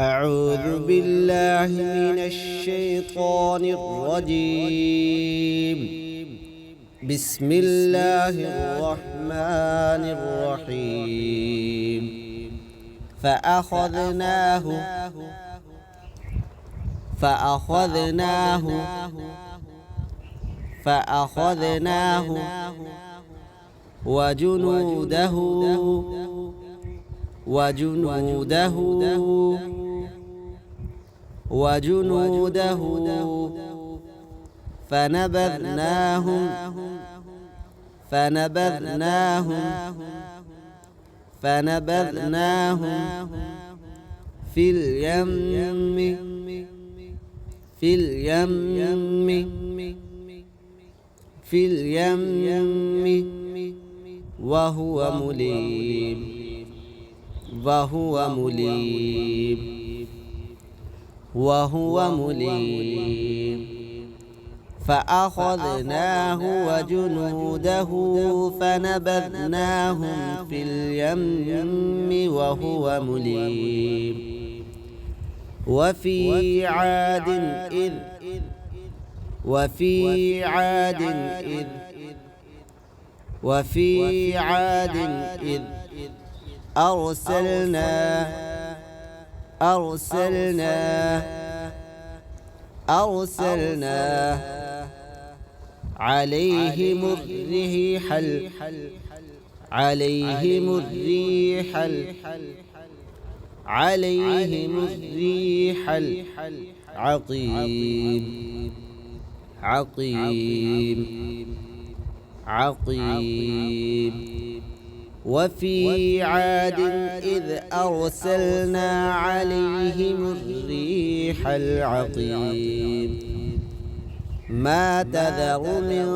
أعوذ بالله من الشيطان الرجيم. بسم الله الرحمن الرحيم. فأخذناه وجنوده فنبذناهم في اليم وهو مليم. فأخذناه وجنوده فنبذناهم في اليم وهو مليم. وفي عاد إذ أرسلنا عليهم الريح العقيم. وفي عاد إذ أرسلنا عليهم الريح العقيم. ما تذر من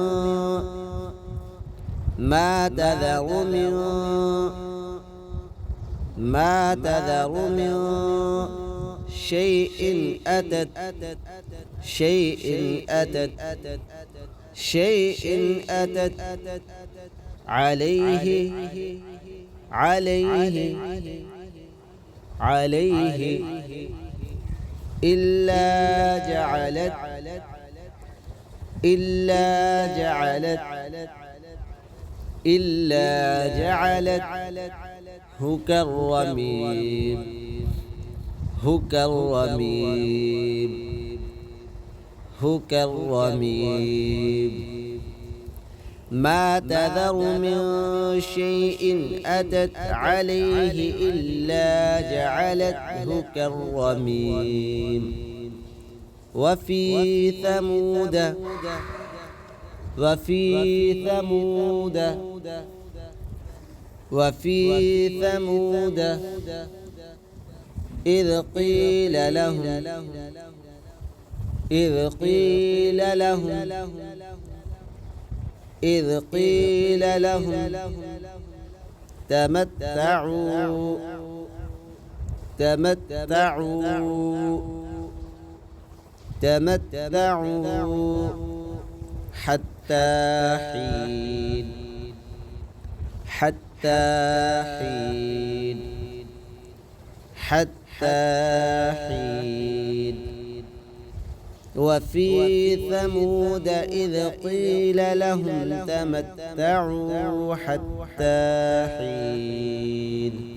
شيء أتت عليه إلا جعلته كالرميم. ما تذر من شيء أتت عليه إلا جعلته كالرميم. وفي ثمود إذ قيل لهم تمتعوا حتى حين. وفي ثمود إذ قيل لهم تمتعوا حتى حين.